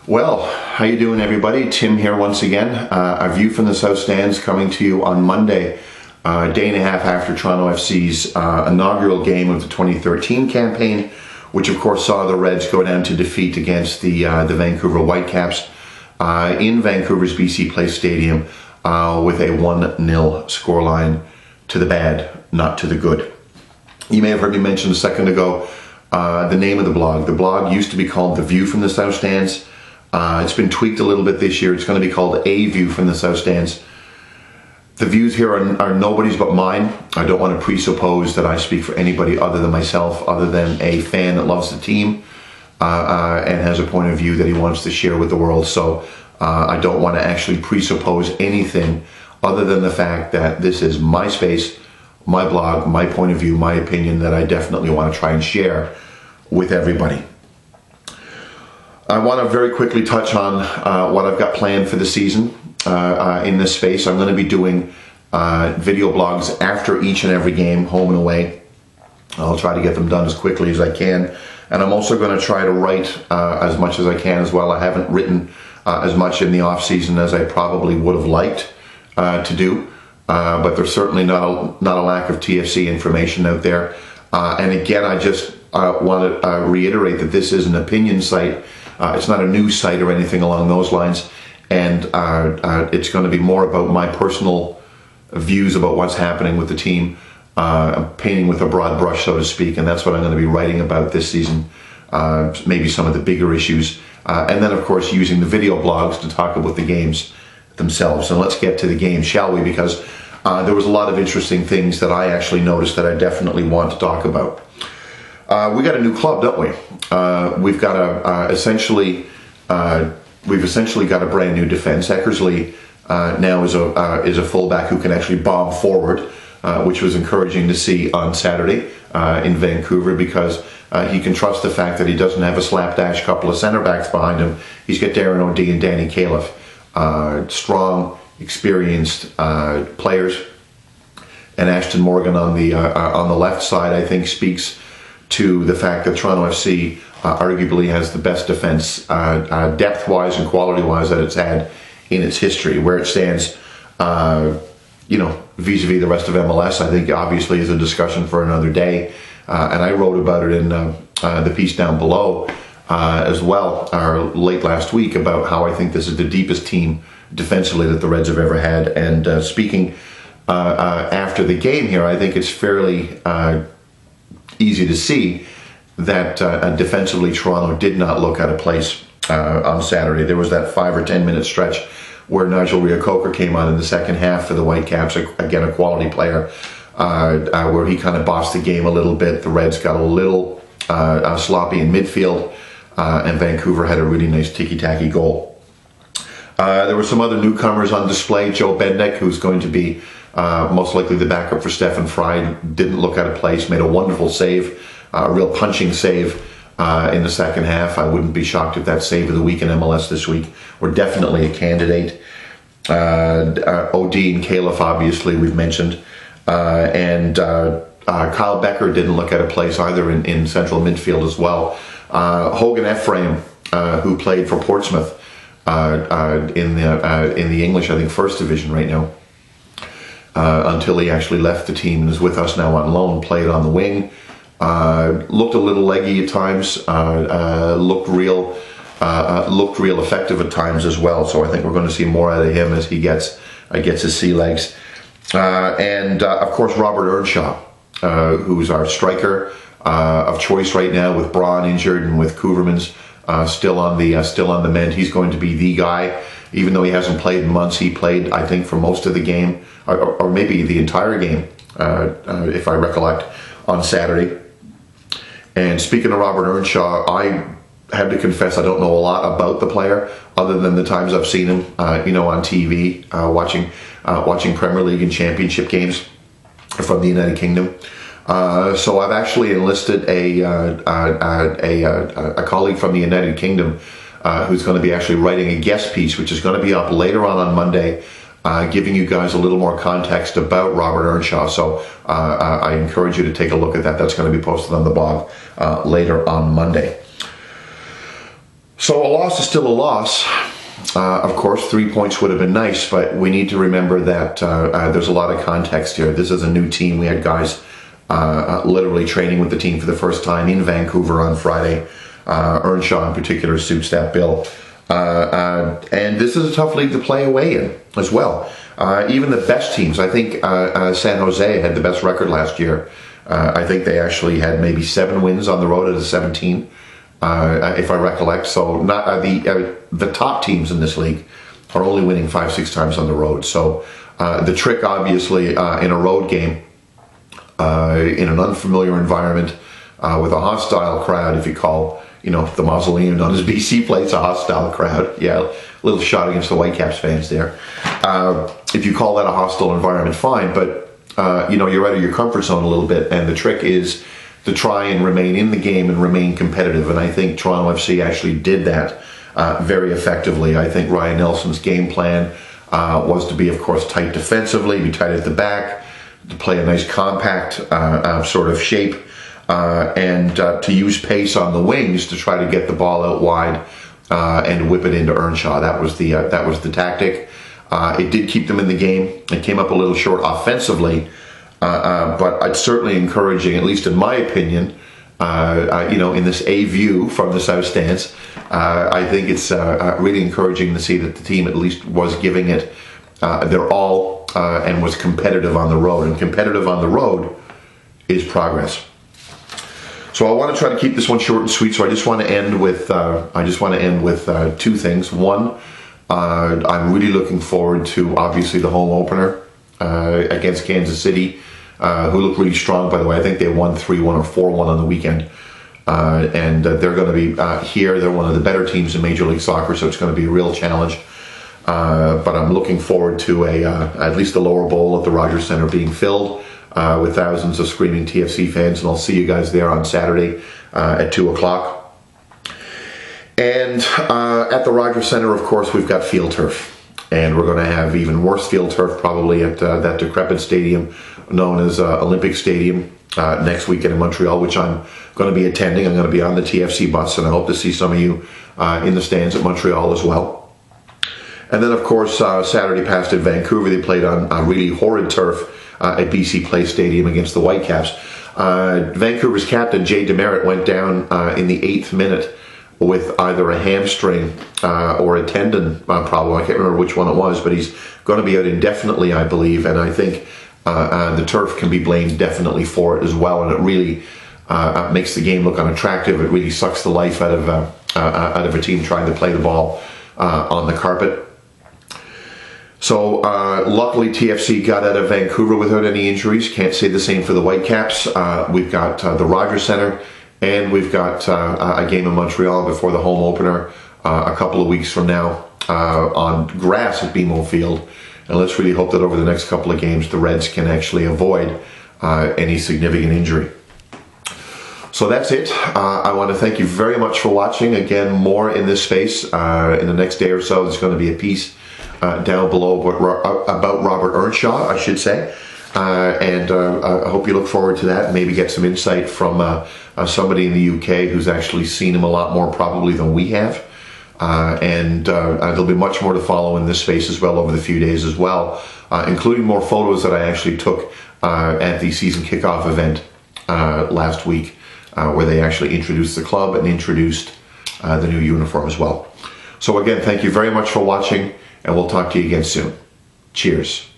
Well, how you doing, everybody? Tim here once again. A view from the South Stands coming to you on Monday, a day and a half after Toronto FC's inaugural game of the 2013 campaign, which of course saw the Reds go down to defeat against the Vancouver Whitecaps in Vancouver's BC Place Stadium with a 1-0 scoreline to the bad, not to the good. You may have heard me mention a second ago the name of the blog. The blog used to be called The View from the South Stands. It's been tweaked a little bit this year. It's going to be called A View from the South Stands. The views here are nobody's but mine. I don't want to presuppose that I speak for anybody other than myself, other than a fan that loves the team and has a point of view that he wants to share with the world. So I don't want to actually presuppose anything other than the fact that this is my space, my blog, my point of view, my opinion that I definitely want to try and share with everybody. I want to very quickly touch on what I've got planned for the season in this space. I'm going to be doing video blogs after each and every game, home and away. I'll try to get them done as quickly as I can. And I'm also going to try to write as much as I can as well. I haven't written as much in the off season as I probably would have liked to do. But there's certainly not a lack of TFC information out there. And again, I just want to reiterate that this is an opinion site. It's not a news site or anything along those lines, and it's going to be more about my personal views about what's happening with the team, painting with a broad brush, so to speak, and that's what I'm going to be writing about this season, maybe some of the bigger issues, and then of course using the video blogs to talk about the games themselves. And let's get to the game, shall we, because there was a lot of interesting things that I actually noticed that I definitely want to talk about. We got a new club, don't we? We've got essentially got a brand new defense. Eckersley now is a fullback who can actually bomb forward, which was encouraging to see on Saturday in Vancouver, because he can trust the fact that he doesn't have a slapdash couple of center backs behind him. He's got Darren O'D and Danny Califf, strong, experienced players, and Ashton Morgan on the left side, I think, speaks to the fact that Toronto FC arguably has the best defense depth-wise and quality-wise that it's had in its history. Where it stands, vis-a-vis the rest of MLS, I think obviously is a discussion for another day. And I wrote about it in the piece down below as well, late last week, about how I think this is the deepest team defensively that the Reds have ever had. And speaking after the game here, I think it's fairly easy to see that defensively Toronto did not look out of place on Saturday. There was that 5 or 10 minute stretch where Nigel Reo-Coker came on in the second half for the Whitecaps, again a quality player, where he kind of bossed the game a little bit. The Reds got a little sloppy in midfield, and Vancouver had a really nice ticky-tacky goal. There were some other newcomers on display. Joe Bednick, who's going to be most likely the backup for Stefan Frei, didn't look out of place, made a wonderful save, a real punching save in the second half. I wouldn't be shocked if that save of the week in MLS this week were definitely a candidate. O'D and Califf, obviously, we've mentioned. And Kyle Becker didn't look out of place either in central midfield as well. Hogan Ephraim, who played for Portsmouth in the English, I think, first division right now, until he actually left the team and is with us now on loan, played on the wing, looked a little leggy at times, looked real effective at times as well. So I think we're going to see more out of him as he gets his sea legs. And of course Robert Earnshaw, who's our striker of choice right now, with Braun injured and with Couvermans still on the mend. He's going to be the guy. Even though he hasn't played in months, he played, I think, for most of the game, or maybe the entire game, if I recollect, on Saturday. And speaking of Robert Earnshaw, I have to confess I don't know a lot about the player, other than the times I've seen him, on TV, watching Premier League and Championship games from the United Kingdom. So I've actually enlisted a colleague from the United Kingdom who's going to be actually writing a guest piece, which is going to be up later on Monday, giving you guys a little more context about Robert Earnshaw. So I encourage you to take a look at that. That's going to be posted on the blog later on Monday. So a loss is still a loss. Of course, 3 points would have been nice, but we need to remember that there's a lot of context here. This is a new team. We had guys literally training with the team for the first time in Vancouver on Friday. Earnshaw in particular suits that bill. And this is a tough league to play away in as well. Even the best teams, I think San Jose had the best record last year. I think they actually had maybe 7 wins on the road out of 17, if I recollect. So not the top teams in this league are only winning 5-6 times on the road. So the trick, obviously, in a road game, in an unfamiliar environment, with a hostile crowd, if you call, the Mausoleum known as BC Place a hostile crowd. Yeah, a little shot against the Whitecaps fans there. If you call that a hostile environment, fine, but you're out of your comfort zone a little bit, and the trick is to try and remain in the game and remain competitive, and I think Toronto FC actually did that very effectively. I think Ryan Nelson's game plan was to be, of course, tight defensively, be tight at the back, to play a nice compact sort of shape, and to use pace on the wings to try to get the ball out wide and whip it into Earnshaw. That was the tactic. It did keep them in the game. It came up a little short offensively, but it's certainly encouraging, at least in my opinion, in this A view from the South Stands. I think it's really encouraging to see that the team at least was giving it their all and was competitive on the road. And competitive on the road is progress. So I want to try to keep this one short and sweet. So I just want to end with two things. One, I'm really looking forward to obviously the home opener against Kansas City, who look really strong, by the way. I think they won 3-1 or 4-1 on the weekend. And they're going to be here. They're one of the better teams in Major League Soccer, so it's going to be a real challenge. But I'm looking forward to at least the lower bowl at the Rogers Centre being filled with thousands of screaming TFC fans, and I'll see you guys there on Saturday at 2 o'clock. And at the Rogers Centre, of course, we've got field turf. And we're going to have even worse field turf probably at that decrepit stadium known as Olympic Stadium next weekend in Montreal, which I'm going to be attending. I'm going to be on the TFC bus, and I hope to see some of you in the stands at Montreal as well. And then, of course, Saturday past at Vancouver, they played on really horrid turf at BC Place Stadium against the Whitecaps. Vancouver's captain, Jay Demerit, went down in the 8th minute with either a hamstring or a tendon problem. I can't remember which one it was, but he's going to be out indefinitely, I believe, and I think the turf can be blamed definitely for it as well, and it really makes the game look unattractive. It really sucks the life out of a team trying to play the ball on the carpet. So luckily TFC got out of Vancouver without any injuries. Can't say the same for the Whitecaps. We've got the Rogers Centre, and we've got a game in Montreal before the home opener a couple of weeks from now on grass at BMO Field. And let's really hope that over the next couple of games the Reds can actually avoid any significant injury. So that's it. I want to thank you very much for watching. Again, more in this space. In the next day or so, there's going to be a piece down below about Robert Earnshaw, I should say. And I hope you look forward to that. Maybe get some insight from somebody in the UK who's actually seen him a lot more probably than we have. And there'll be much more to follow in this space as well over the few days as well, including more photos that I actually took at the season kickoff event last week, where they actually introduced the club and introduced the new uniform as well. So again, thank you very much for watching, and we'll talk to you again soon. Cheers.